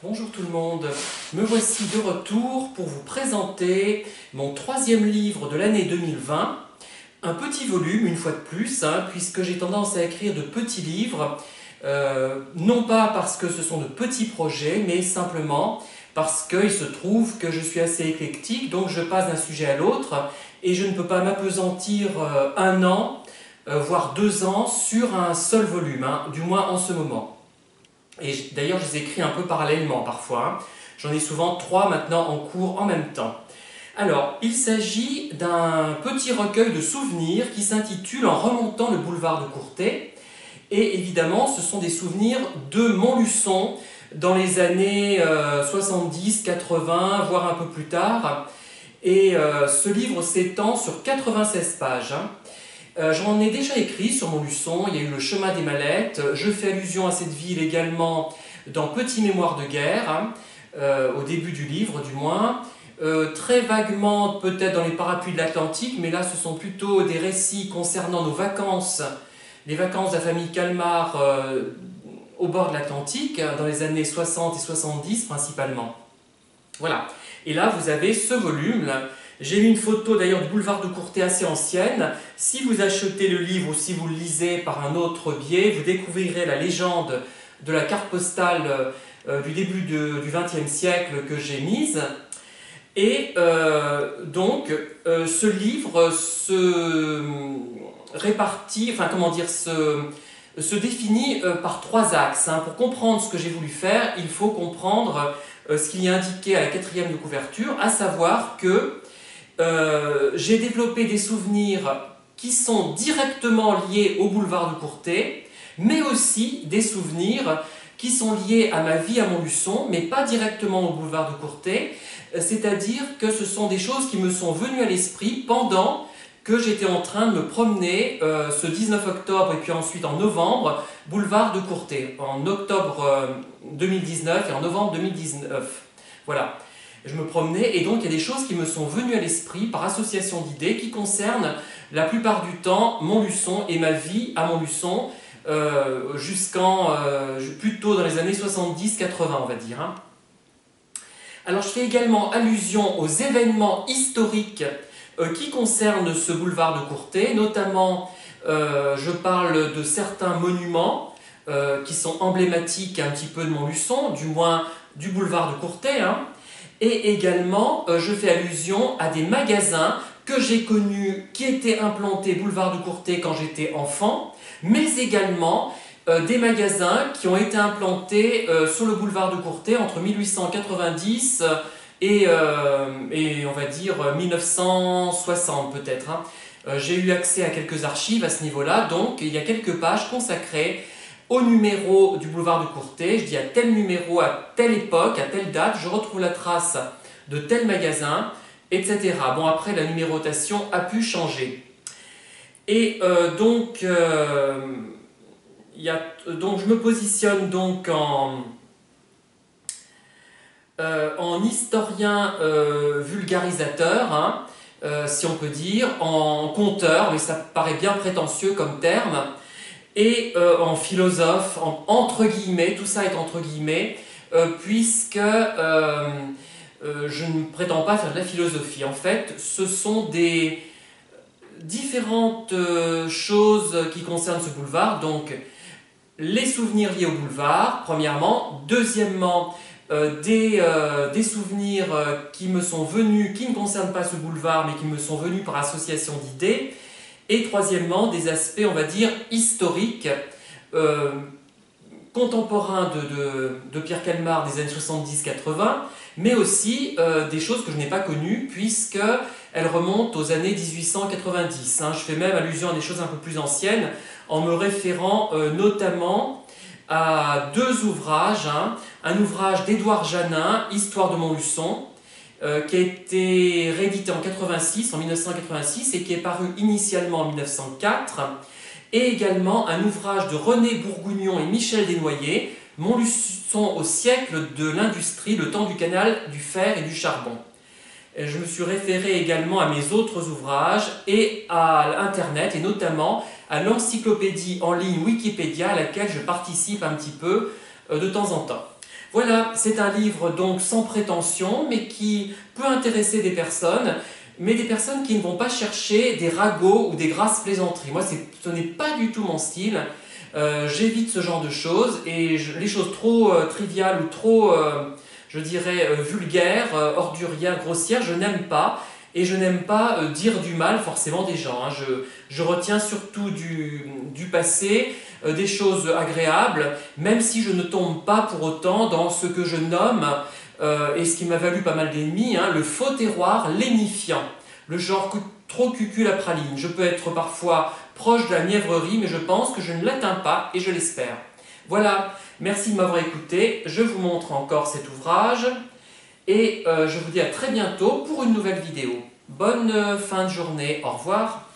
Bonjour tout le monde, me voici de retour pour vous présenter mon troisième livre de l'année 2020. Un petit volume, une fois de plus, puisque j'ai tendance à écrire de petits livres, non pas parce que ce sont de petits projets, mais simplement parce qu'il se trouve que je suis assez éclectique, donc je passe d'un sujet à l'autre, et je ne peux pas m'appesantir un an, voire 2 ans, sur un seul volume, du moins en ce moment. Et d'ailleurs, je les écris un peu parallèlement parfois. J'en ai souvent 3 maintenant en cours en même temps. Alors, il s'agit d'un petit recueil de souvenirs qui s'intitule « En remontant le boulevard de Courtet ». Et évidemment, ce sont des souvenirs de Montluçon dans les années 70, 80, voire un peu plus tard. Et ce livre s'étend sur 96 pages. J'en ai déjà écrit sur Montluçon, il y a eu le chemin des mallettes, je fais allusion à cette ville également dans Petit mémoire de guerre, au début du livre du moins, très vaguement peut-être dans les parapluies de l'Atlantique, mais là ce sont plutôt des récits concernant nos vacances, les vacances de la famille Calmar au bord de l'Atlantique, dans les années 60 et 70 principalement. Voilà, et là vous avez ce volume là. J'ai mis une photo d'ailleurs du boulevard de Courtet assez ancienne. Si vous achetez le livre ou si vous le lisez par un autre biais, vous découvrirez la légende de la carte postale du début du XXe siècle que j'ai mise. Et donc, ce livre se répartit, enfin comment dire, se définit par 3 axes. Pour comprendre ce que j'ai voulu faire, il faut comprendre ce qu'il y a indiqué à la 4e de couverture, à savoir que j'ai développé des souvenirs qui sont directement liés au boulevard de Courtet, mais aussi des souvenirs qui sont liés à ma vie à Montluçon, mais pas directement au boulevard de Courtet, c'est-à-dire que ce sont des choses qui me sont venues à l'esprit pendant que j'étais en train de me promener ce 19 octobre et puis ensuite en novembre, boulevard de Courtet, en octobre 2019 et en novembre 2019. Voilà. Je me promenais et donc il y a des choses qui me sont venues à l'esprit par association d'idées qui concernent la plupart du temps Montluçon et ma vie à Montluçon jusqu'en plutôt dans les années 70-80 on va dire. Alors je fais également allusion aux événements historiques qui concernent ce boulevard de Courtet, notamment je parle de certains monuments qui sont emblématiques un petit peu de Montluçon, du moins du boulevard de Courtet, et également, je fais allusion à des magasins que j'ai connus, qui étaient implantés boulevard de Courtet quand j'étais enfant, mais également des magasins qui ont été implantés sur le boulevard de Courtet entre 1890 et on va dire 1960 peut-être. J'ai eu accès à quelques archives à ce niveau-là, donc il y a quelques pages consacrées au numéro du boulevard de Courtet, je dis à tel numéro, à telle époque, à telle date, je retrouve la trace de tel magasin, etc. Bon, après, la numérotation a pu changer. Et donc, je me positionne donc en historien vulgarisateur, si on peut dire, en conteur, mais ça paraît bien prétentieux comme terme, et en philosophe, entre guillemets, tout ça est entre guillemets, puisque je ne prétends pas faire de la philosophie. En fait, ce sont des différentes choses qui concernent ce boulevard. Donc, les souvenirs liés au boulevard, premièrement. Deuxièmement, des souvenirs qui me sont venus, qui ne concernent pas ce boulevard, mais qui me sont venus par association d'idées. Et troisièmement, des aspects, on va dire, historiques, contemporains de Pierre Calmar des années 70-80, mais aussi des choses que je n'ai pas connues, puisqu'elles remontent aux années 1890. Je fais même allusion à des choses un peu plus anciennes, en me référant notamment à 2 ouvrages. Un ouvrage d'Édouard Janin, Histoire de Montluçon, qui a été réédité en 1986 et qui est paru initialement en 1904, et également un ouvrage de René Bourgougnon et Michel Desnoyers, Montluçon au siècle de l'industrie, le temps du canal, du fer et du charbon. Et je me suis référé également à mes autres ouvrages et à Internet, et notamment à l'encyclopédie en ligne Wikipédia, à laquelle je participe un petit peu de temps en temps. Voilà, c'est un livre donc sans prétention, mais qui peut intéresser des personnes, mais des personnes qui ne vont pas chercher des ragots ou des grasses plaisanteries. Moi, ce n'est pas du tout mon style. J'évite ce genre de choses, et les choses trop triviales ou trop, je dirais, vulgaires, ordurières, grossières, je n'aime pas. Et je n'aime pas dire du mal forcément des gens. Hein. Je retiens surtout du passé, des choses agréables, même si je ne tombe pas pour autant dans ce que je nomme, et ce qui m'a valu pas mal d'ennemis, hein, le faux terroir lénifiant. Le genre trop cucul à praline. Je peux être parfois proche de la mièvrerie, mais je pense que je ne l'atteins pas, et je l'espère. Voilà, merci de m'avoir écouté. Je vous montre encore cet ouvrage. Et je vous dis à très bientôt pour une nouvelle vidéo. Bonne fin de journée, au revoir.